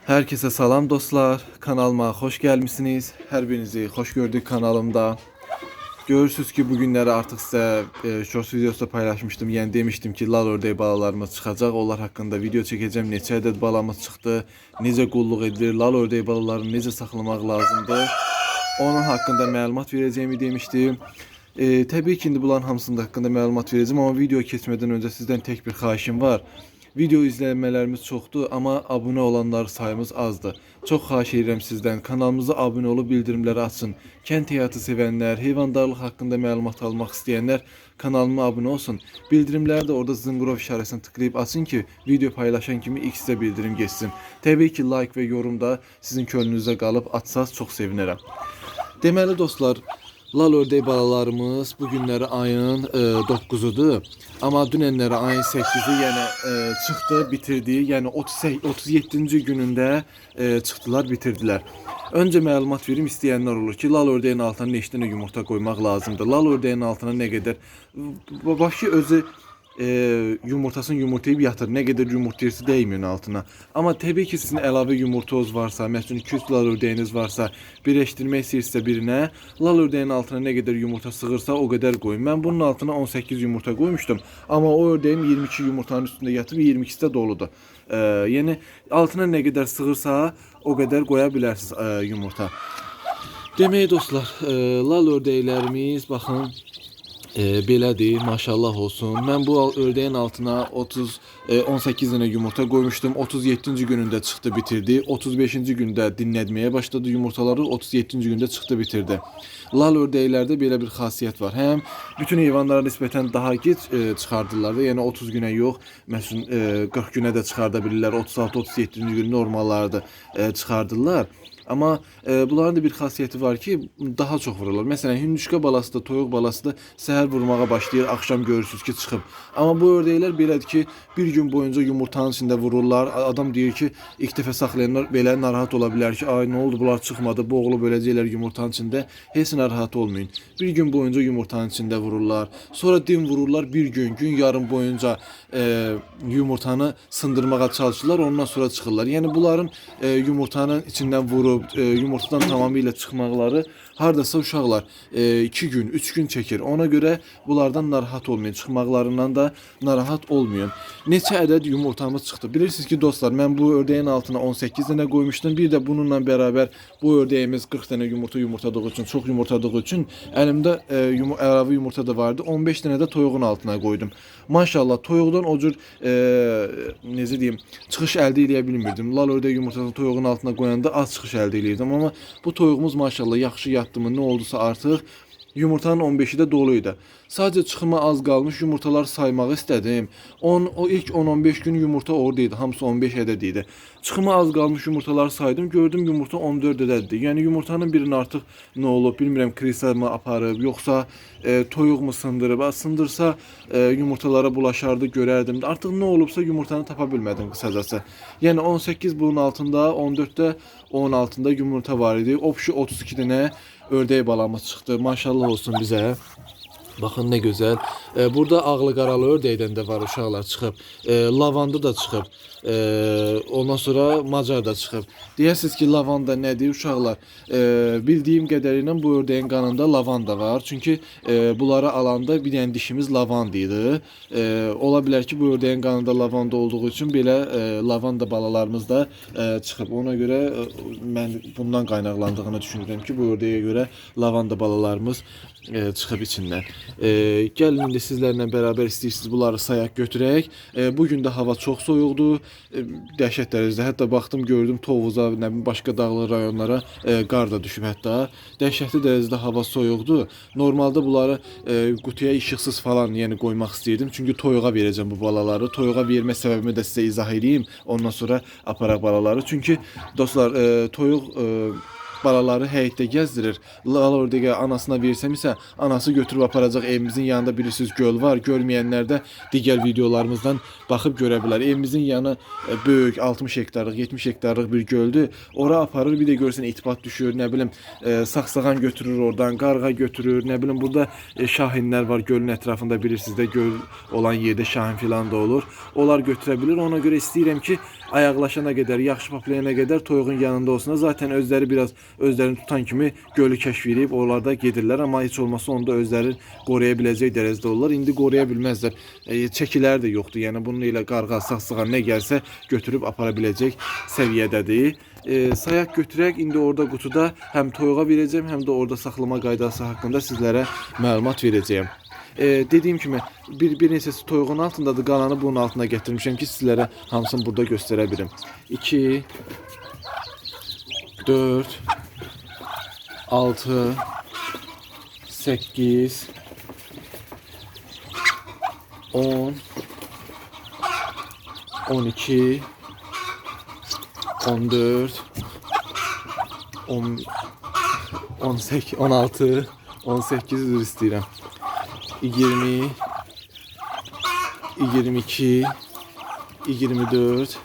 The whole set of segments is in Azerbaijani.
Herkese salam dostlar. Kanalıma hoş gelmişsiniz. Her birinizi hoş gördük kanalımda. Görürsünüz ki bugünləri artıq sizə short videosu paylaşmışdım. Yəni demişdim ki, lal ördək balalarımız çıxacaq. Onlar haqqında video çəkəcəm. Neçə ədəd balamız çıxdı, necə qulluq edilir, lal ördək balalarını necə saxlamaq lazımdır. Onun haqqında məlumat verəcəyimi demişdim. Təbii ki, indi bunların hamısının haqqında məlumat verəcəm, amma video keçmədən öncə sizdən tək bir xahişim var. Video izlənmələrimiz çoxdur, amma abunə olanlar sayımız azdır. Çox xahiş edirəm sizdən, kanalımıza abunə olub bildirimləri açın. Kənd həyatı sevənlər, heyvandarlıq haqqında məlumat almaq istəyənlər kanalıma abunə olsun. Bildirimləri də orada zınqrov işarəsini tıklayıb açın ki, video paylaşan kimi ilk sizə bildirim geçsin. Təbii ki, like və yorum da sizin könlünüzə qalıb atsaz çox sevinərəm. Deməli dostlar, lal ördək balalarımız bu günləri ayın 9'udur. Amma dünənləri ayın 8'i yəni çıxdı, bitirdi. Yəni 37-ci günündə çıxdılar, bitirdilər. Öncə məlumat verim istəyənlər olur ki, lal ördəyin altına neçə dənə yumurta qoymaq lazımdır. Lal ördəyin altına nə qədər başı özü yumurtasını yumurtayıb yatır. Nə qədər yumurtayırsa dəymiyor altına. Amma təbii ki, sizin əlavə yumurtanız varsa, məsələn 200 lal ördəyiniz varsa, birləşdirmək istəyirsə birinə, lal ördəyin altına nə qədər yumurta sığırsa o qədər qoyun. Mən bunun altına 18 yumurta qoymuşdum. Amma o ördəyim 22 yumurtanın üstündə yatıb 22'si də doludur. Yəni altına nə qədər sığırsa o qədər qoya bilərsiniz yumurta. Demək dostlar, lal ördəklərimiz baxın belədir, maşallah olsun. Mən bu ördəyin altına 18 dənə yumurta qoymuşdum. 37-ci günündə çıxdı, bitirdi. 35-ci gündə dinlətməyə başladı yumurtaları. 37-ci gündə çıxdı, bitirdi. Lal ördəklərdə belə bir xasiyyət var. Həm bütün heyvanlara nisbətən daha gec çıxardırlar da, yəni 30 günə yox, məsələn 40 günə də çıxarda bilirlər. 36-37-ci gün normallarda çıxardırlar. Amma bunların da bir xasiyyəti var ki, daha çox vururlar. Məsələn, hündüşka balası da, toyuq balası da səhər vurmağa başlayır, axşam görürsünüz ki, çıxıb. Amma bu ördəklər belədir ki, bir gün boyunca yumurtanın içində vururlar. Adam deyir ki, ilk dəfə saxlayanlar belə narahat ola bilər ki, ay nə oldu, bunlar çıxmadı, boğulub öləcəklər yumurtanın içində. Heç narahat olmayın. Bir gün boyunca yumurtanın içində vururlar. Sonra dim vururlar bir gün, gün yarım boyunca yumurtanı sındırmağa çalışırlar, ondan sonra çıxırlar. Yəni bunların yumurtanın içindən vurub yumurtadan tamamıyla çıxmaqları hardasa uşaqlar 2 gün, 3 gün çəkir. Ona görə bunlardan narahat olmayın. Çıxmaqlarından da narahat olmayın. Neçə ədəd yumurtamız çıxdı? Bilirsiniz ki dostlar, mən bu ördəyin altına 18 dənə qoymuşdum. Bir də bununla beraber bu ördəyimiz 40 dənə yumurtadığı üçün, çox yumurtadığı üçün əlimdə əlavə yumurta da vardı. 15 dənə də toyuğun altına qoydum. Maşallah toyuqdan o cür necə deyim, çıxış əldə edə bilmirdim. Lal ördək yumurtasını toyuğun altına qoyanda az çıxış əldə edirdim. Amma bu toyuğumuz maşallah yaxşı yatdı mı, nə oldusa artıq yumurtanın 15'i də doluydu. Sadəcə çıxıma az qalmış yumurtalar saymağı istədim. O ilk 10-15 gün yumurta oradaydı. Hamısı 15 ədəd idi. Çıxıma az qalmış yumurtaları saydım. Gördüm yumurta 14 ədəddir. Yəni yumurtanın birini artıq nə olub bilmirəm, krisa mı aparıb, yoxsa toyuq mu sındırıb. Sındırsa yumurtalara bulaşardı, görərdim. Artıq nə olubsa yumurtanı tapa bilmədim qısacası. Yəni 18 bunun altında, 14'də onun altında yumurta var idi. Opşu 32 dənə ördək balamız çıxdı. Maşallah olsun bizə. Baxın nə gözəl. Burada ağlı qaralı ördəkdən də var uşaqlar çıxıb. Lavanda da çıxıb. Ondan sonra macar da çıxıb. Deyərsiniz ki, lavanda nədir uşaqlar? Bildiyim qədərilə bu ördəyin qanında lavanda var. Çünki bunları alanda bir dənə dişimiz lavanda idi. Ola bilər ki, bu ördəyin qanında lavanda olduğu üçün belə lavanda balalarımız da çıxıb. Ona görə mən bundan qaynaqlandığını düşünürəm ki, bu ördəyə görə lavanda balalarımız çıxıb içindən. Gəlin indi sizlərlə beraber istəyirsiniz bunları sayaq götürək. Bugün də hava çox soyuqdur. Dəhşət dərəcədə. Hətta baxdım, gördüm Tovuza, nə bilim başqa dağlı rayonlara qar da düşüb hətta. Dəhşətli dərəcədə hava soyuqdur. Normalda bunları qutuya işıqsız falan yəni qoymaq istəyirdim. Çünki toyuğa verəcəm bu balaları. Toyuğa vermə səbəbimi də sizə izah edeyim. Ondan sonra aparaq balaları. Çünki dostlar toyuq balaları həyətdə gəzdirir. Lala Ordega anasına versəm isə anası götürüb aparacaq. Evimizin yanında bilirsiniz göl var. Görməyənlər də digər videolarımızdan baxıb görə bilər. Evimizin yanı böyük 60 hektarlıq, 70 hektarlıq bir göldür. Ora aparır, bir də görsən itibat düşür, nə bilim saxsağan götürür oradan, qarğa götürür, nə bilim burada şahinlər var gölün ətrafında, bilirsiniz də göl olan yerdə şahin filan da olur. Onlar götürə bilir. Ona görə istəyirəm ki, ayaqlaşana qədər, yaxşı paplayana qədər toyuğun yanında olsun. Zaten özləri biraz özlərini tutan kimi gölü kəşf edib oralarda gedirlər, amma heç olmasa onu da özləri qoruya biləcək dərəcədə olurlar. İndi qoruya bilməzlər. Çəkilər də yoxdur. Yəni bunun ilə qarğa, saxsağan nə gəlsə götürüb apara biləcək səviyyədədir. Sayaq götürək. İndi orada qutuda həm toyuğa verəcəm, həm də orada saxlama qaydası haqqında sizlərə məlumat verəcəyəm. Dediyim kimi bir neçəsi toyuğun altındadır, qalanı bunun altına gətirmişəm ki, sizlərə hamısını burada göstərə bilim. 2 4 6 8 10 12 14 18 16 18 üzr istəyirəm. 20 22 24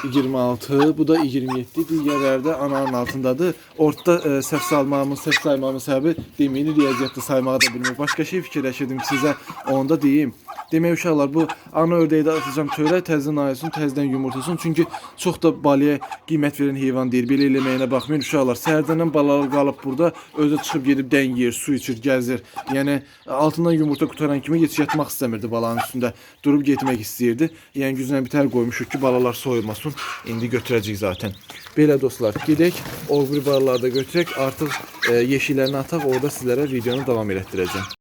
26, bu da 27. Digərləri ananın altındadır. Ortada səhv saymağımın səbəbi deməyini riyaziyyatda saymağı da bilmir. Başqa şey fikirləşirdim ki, sizə onu da deyim. Demək uşaqlar, bu ana ördəyi də atacağım çölə, təzədən ayılsın, təzədən yumurtasın. Çünki çox da balaya qiymət verən heyvan deyil. Belə eləməyinə baxmayın uşaqlar. Səhərdən balalar qalıb burada, özü çıxıb gedib dən yeyir, su içir, gəzir. Yəni altından yumurta qutaran kimi heç yatmaq istəmirdi balanın üstündə. Durub getmək istəyirdi. Yəni gücünə bitər qoymuşuq ki, balalar soyulmasın. İndi götürəcəyik zaten. Belə dostlar, gedək, o bir balaları da götürək. Artıq yeşiklərini ataq, orada sizlərə videonu davam elətdirəcəm.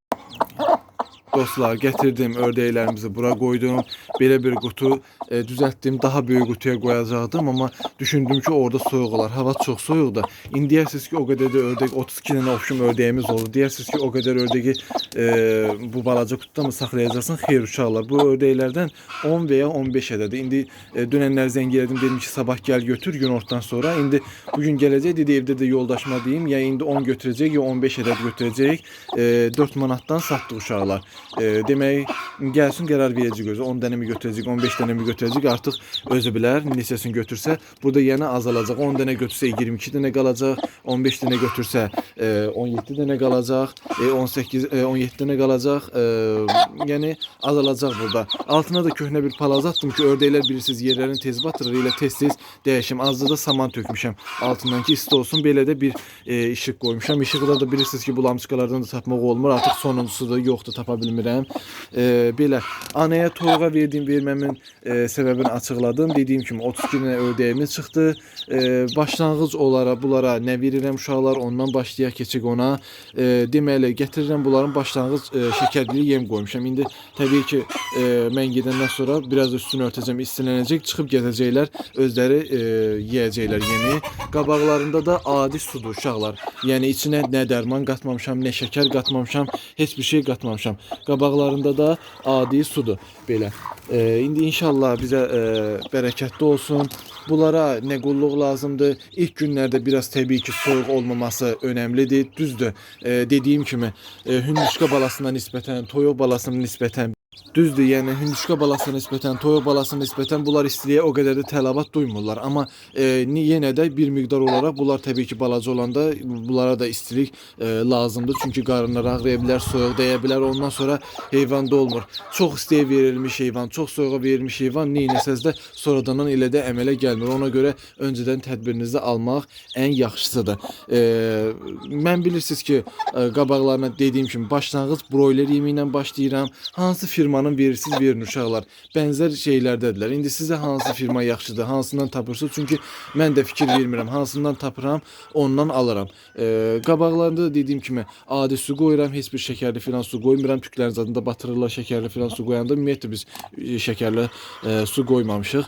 Dostlar, getirdim ördəklərimizi bura qoydum. Belə bir qutu düzəltdim. Daha böyük qutuya qoyacaqdım, amma düşündüm ki, orada soyuq olar. Hava çox soyuqdur. İndi deyirsiniz ki, o qədər də ördək, 32 dənə oxşum ördəyimiz oldu. Deyirsiniz ki, o qədər ördəyi bu balaca qutuda mı saxlayacaqsın? Xeyr uşaqlar, bu ördəklərdən 10 və ya 15 ədədir. İndi dünənlər zəng elədim, dedim ki, sabah gəl götür günortadan sonra. İndi bugün gələcək, dedi evdə də yoldaşıma deyim, ya indi 10 götürəcək, ya 15 ədəd götürəcək. 4 manatdan satdıq uşaqlar. Demək, gəlsin qərar verəcək özü. 10 dənə mi götürəcək, 15 dənə mi götürəcək, artıq özü bilər. Neçəsini götürsə, burada yenə azalacaq. 10 dənə götürsə 22 dənə qalacaq, 15 dənə götürsə 17 dənə qalacaq, 17 dənə qalacaq. Yəni azalacaq burada. Altına da köhnə bir palaz atdım ki, ördəklər bilirsiniz yerlərini tez batırır, elə tez-tez dəyişim. Azca da saman tökmüşəm altından ki, isti olsun. Belə də bir işıq qoymuşam. İşıqda da bilirsiniz ki, bu lamçıqalardan da tapmaq olmur. Artıq sonuncusu da yoxdur, tapa bilmirəm. Belə anaya toyuğa verməmin səbəbini açıqladım. Dediyim kimi 32 dənə ördəyimiz çıxdı. Başlanğıc olaraq bunlara nə verirəm uşaqlar, ondan başlayaq, keçək ona. Deməli, gətirirəm bunların başlanğıc şəkərli yem qoymuşam. İndi təbii ki, mən gedəndən sonra biraz üstünü örtəcəm, istilənəcək, çıxıb gəzəcəklər, özləri yeyəcəklər yemi. Qabaqlarında da adi sudur uşaqlar. Yəni içinə nə dərman qatmamışam, nə şəkər qatmamışam, heç bir şey qatmamışam. Qabaqlarında da adi sudur belə. İndi inşallah bizə bərəkətli olsun. Bunlara nə qulluq lazımdır? İlk günlərdə biraz təbii ki, soyuq olmaması önəmlidir. Düzdür. Dediyim kimi, hündüşka balasına nisbətən, toyuq balasına nisbətən düzdür, yəni hündüşka balasına nisbətən, toyuq balasına nisbətən bunlar istiliyə o qədər də tələbat duymurlar. Amma yenə də bir miqdar olaraq bunlar təbii ki, balaca olanda bunlara da istilik lazımdır. Çünki qarınlar ağrıya bilər, soyuq dəyə bilər. Ondan sonra heyvan da olmur. Çox istiyə verilmiş heyvan, çox soyuğa verilmiş heyvan neynəsəz də sonradan elə də əmələ gəlmir. Ona görə öncədən tədbirinizi almaq ən yaxşısıdır. Mən bilirsiniz ki, qabaqlarına dediyim kimi başlanğıc broiler yemi ilə başlayıram. Hansı firmanın verirsiniz, verin uşaqlar. Bənzər şeylərdədirlər. İndi sizə hansı firma yaxşıdır, hansından tapırsınız? Çünki mən də fikir vermirəm. Hansından tapıram, ondan alıram. Qabaqlarında da dediyim kimi adi su qoyuram, heç bir şəkərli filan su qoymuram. Tüklərin zadında batırırlar şəkərli filan su qoyanda. Ümumiyyətlə biz şəkərli su qoymamışıq.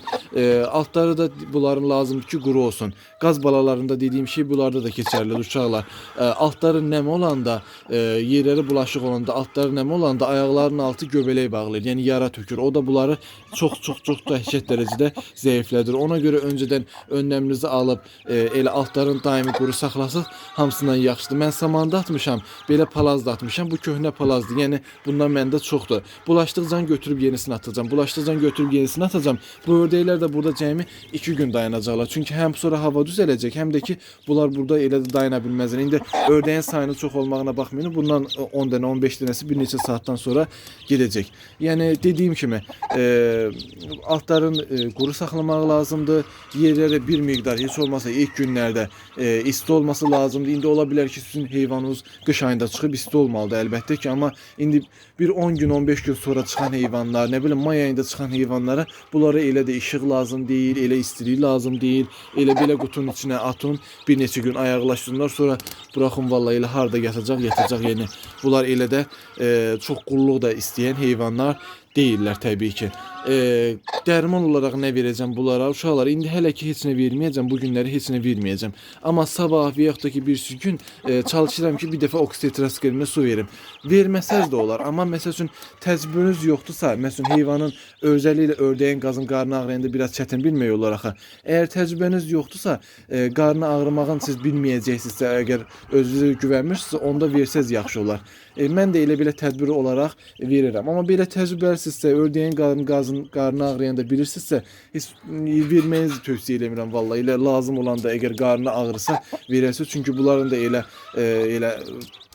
Altları da bunların lazımdır ki, quru olsun. Qaz balalarında dediyim şey bunlarda da keçərlidir uşaqlar. Altları nəm olanda, yerləri bulaşıq olanda, altları nəm olanda ayaqlarının altı göbələk göbələk bağlayır. Yəni yara tökür. O da bunları çox dəhşət dərəcədə zəiflədir. Ona görə öncədən önləminizi alıb elə altların daimi quru saxlasaq hamısından yaxşıdır. Mən samanda atmışam, belə palaz da atmışam. Bu köhnə palazdır. Yəni bundan məndə çoxdur. Bulaşdıqcan götürüb yenisini atacağam. Bulaşdıqcan götürüb yenisini atacağam. Bu ördəklər də burada cəmi 2 gün dayanacaqlar. Çünki həm sonra hava düzələcək, həm də ki bunlar burada elə də dayana bilməzlər. İndi ördəyin sayının çox olmağına baxmayın. Bundan 10 dənə, 15 dənəsi bir neçə saatdan sonra gedəcək. Yəni dediyim kimi altların quru saxlamaq lazımdır. Yerlərə bir miqdar heç olmasa ilk günlərdə isti olması lazımdır. İndi ola bilər ki sizin heyvanınız qış ayında çıxıb isti olmalıdır əlbəttə ki, amma indi bir 10 gün, 15 gün sonra çıxan heyvanlar, nə bilim may ayında çıxan heyvanlara bunlara elə də işıq lazım deyil, elə istilik lazım deyil. Elə belə qutunun içinə atın, bir neçə gün ayaqlaşsınlar, sonra buraxın vallahi elə harda yatacaq. Yəni bunlar elə də çox qulluq da istəyən heyvanlar deyirlər təbii ki. Dərman olaraq nə verəcəm bunlara? Uşaqlar, indi hələ ki heç nə verməyəcəm, bu günləri heç nə verməyəcəm. Amma sabah və yaxud da ki bir gün çalışıram ki bir dəfə oksitetraskirinə su verim. Verməsəz də olar, amma məsəl üçün təcrübəniz yoxdursa, məsələn heyvanın özəli ilə ördəyin qazın qarnı ağrıyanda biraz çətin bilmək olar axı. Əgər təcrübəniz yoxdursa, qarnı ağrımağını siz bilməyəcəksinizsə, əgər özünüzə güvənmirsinizsə, onda versəz yaxşı olar. Mən də elə belə tədbir olaraq verirəm. Amma belə təcrübəlisizsə, ördəyin qarnı ağrıyanda bilirsinizsə, heç verməyinizi tövsiyə eləmirəm vallahi. Elə lazım olanda əgər qarnı ağrısa verəsiniz. Çünki bunların da elə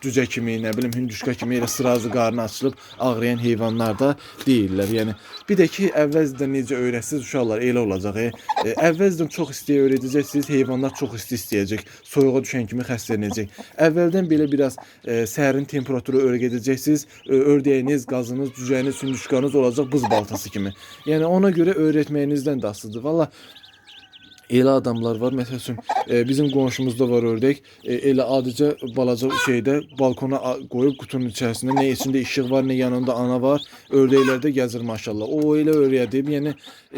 cücə kimi, nə bilim hündüşka kimi elə sırazı qarnı açılıb ağrıyan heyvanlar da deyirlər. Yəni bir də ki əvvəlcədən necə öyrətsiniz uşaqlar elə olacaq. Əvvəlcədən çox istiyə öyrədəcəksiniz, heyvanlar çox isti istəyəcək. Soyuğa düşən kimi xəstələnəcək. Əvvəldən belə biraz sərin temperaturu öyrədəcəksiniz. Ördəyiniz, qazınız, cücəniz, hündüşkanız olacaq buz baltası kimi. Yəni ona görə öyrətməyinizdən də asılıdır. Valla elə adamlar var, məsəl üçün bizim qonşumuzda var ördək, elə adicə balaca şeydə balkona qoyub qutunun içərisində, nə içində işıq var, nə yanında ana var, ördəklərdə gəzir maşallah. O elə öyrədib, yəni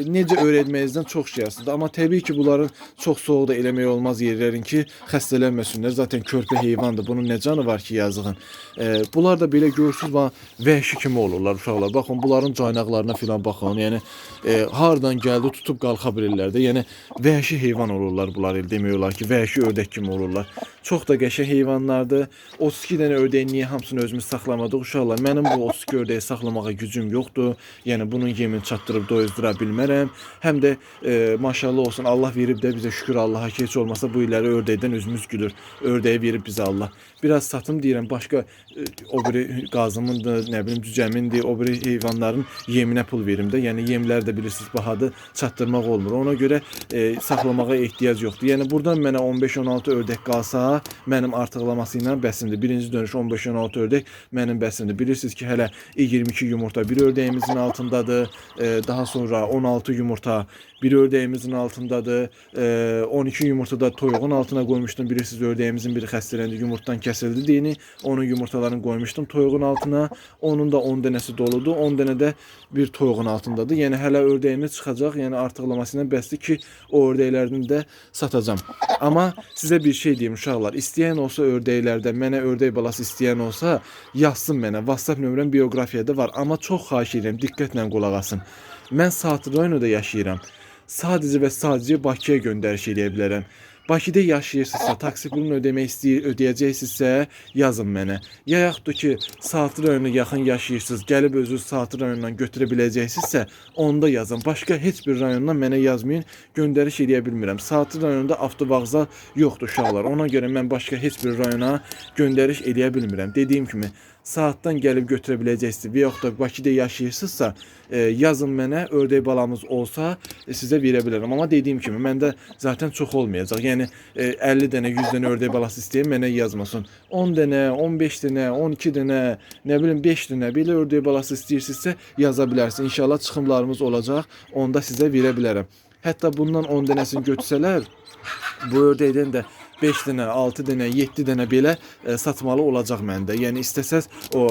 necə öyrətməyinizdən çox şey asılıdır. Amma təbii ki bunların çox soğuq da eləmək olmaz yerlərin ki xəstələnməsinlər. Zaten körpə heyvandır, bunun nə canı var ki yazığın. Bunlar da belə görürsüz, vəhşi kimi olurlar uşaqlar. Baxın bunların caynaqlarına filan baxın, yəni hardan gəldi tutub qalxa bilirlər də. Yəni vəhşi heyvan olurlar bunlar, demək olar ki, vəhşi ördək kimi olurlar. Çox da qəşəng heyvanlardır. 32 dənə ördəyin niyə hamısını özümüz saxlamadıq uşaqlar? Mənim bu 32 ördəyi saxlamağa gücüm yoxdur. Yəni bunun yemini çatdırıb doyuzdura bilmərəm. Həm də maşallah olsun, Allah verib də bizə, şükür Allaha ki heç olmasa bu illəri ördəkdən özümüz gülür. Ördəyi verib bizə Allah. Biraz satım deyirəm, başqa o biri qazımındır, nə bilim cücəmindir, o biri heyvanların yeminə pul verim də. Yəni yemlər də bilirsiniz bahadır, çatdırmaq olmur. Ona görə saxlamağa ehtiyac yoxdur. Yəni buradan mənə 15-16 ördək qalsa, mənim artıqlaması ilə bəsimdir. Birinci dönüş 15-16 ördək mənim bəsimdir. Bilirsiniz ki, hələ 22 yumurta bir ördəyimizin altındadır. Daha sonra 16 yumurta bir ördəyimizin altındadır. 12 yumurta da toyuğun altına qoymuşdum. Bilirsiniz ördəyimizin biri xəstələndi, yumurtadan kəsildi deyini. Onun yumurtalarını qoymuşdum toyuğun altına. Onun da 10 dənəsi doludur. 10 dənə də bir toyuğun altındadır. Yəni hələ ördəyimiz çıxacaq. Yəni artıqlaması ilə bəsdir ki, o ördəklərini də satacağım. Amma sizə bir şey deyim uşaqlar. İstəyən olsa ördəklərdə, mənə ördək balası istəyən olsa yazsın mənə. WhatsApp nömrəm bioqrafiyada var. Amma çox xahiş edirəm, diqqətlə qulaq asın. Mən Saatlı rayonunda yaşayıram. Sadəcə və sadəcə Bakıya göndəriş edə bilərəm. Bakıda yaşayırsınızsa, taksi pulunu ödəyəcəksinizsə yazın mənə. Ya yaxud ki, Saatlı rayonuna yaxın yaşayırsınız, gəlib özünüz Saatlı rayonundan götürə biləcəksinizsə, onda yazın. Başqa heç bir rayondan mənə yazmayın, göndəriş edə bilmirəm. Saatlı rayonunda avtovağzal yoxdur uşaqlar. Ona görə mən başqa heç bir rayona göndəriş edə bilmirəm. Dediyim kimi, saatdan gəlib götürə biləcəksiniz və yaxud da Bakıda yaşayırsınızsa, yazın mənə, ördək balamız olsa sizə verə bilərəm. Amma dediyim kimi, məndə zaten çox olmayacaq. Yəni 50 dənə, 100 dənə ördək balası istəyən mənə yazmasın. 10 dənə, 15 dənə, 12 dənə, nə bilim 5 dənə belə ördək balası istəyirsinizsə yaza bilərsiniz. İnşallah çıxımlarımız olacaq, onda sizə verə bilərəm. Hətta bundan 10 dənəsini götürsələr, bu ördəkdən də 5 dənə, 6 dənə, 7 dənə belə satmalı olacaq məndə. Yəni istəsəz o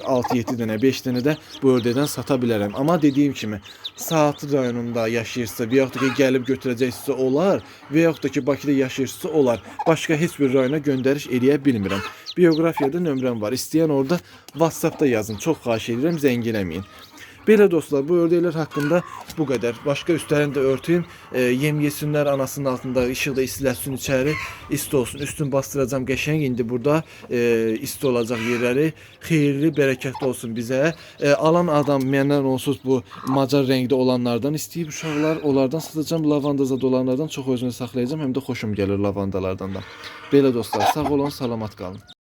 6-7 dənə, 5 dənə də bu ördəkdən sata bilərəm. Amma dediyim kimi, Saatlı rayonunda yaşayırsa və yaxud da ki, gəlib götürəcəksə olar və yaxud da ki, Bakıda yaşayırsa olar. Başqa heç bir rayona göndəriş edə bilmirəm. Bioqrafiyada nömrəm var. İstəyən orada WhatsAppda yazın. Çox xahiş edirəm, zəng eləməyin. Belə dostlar, bu ördəklər haqqında bu qədər. Başqa üstlərini də örteyim. Yem yesinlər anasının altında, işıqda istiləsin içəri, isti olsun. Üstün bastıracağım qəşəng. İndi burada isti olacaq yerləri. Xeyirli, bərəkətli olsun bizə. Alan adam məndən onsuz bu macar rəngdə olanlardan istəyib uşaqlar. Onlardan satacağım. Lavanda zad olanlardan çox özünü saxlayacağım. Həm də xoşum gəlir lavandalardan da. Belə dostlar, sağ olun, salamat qalın.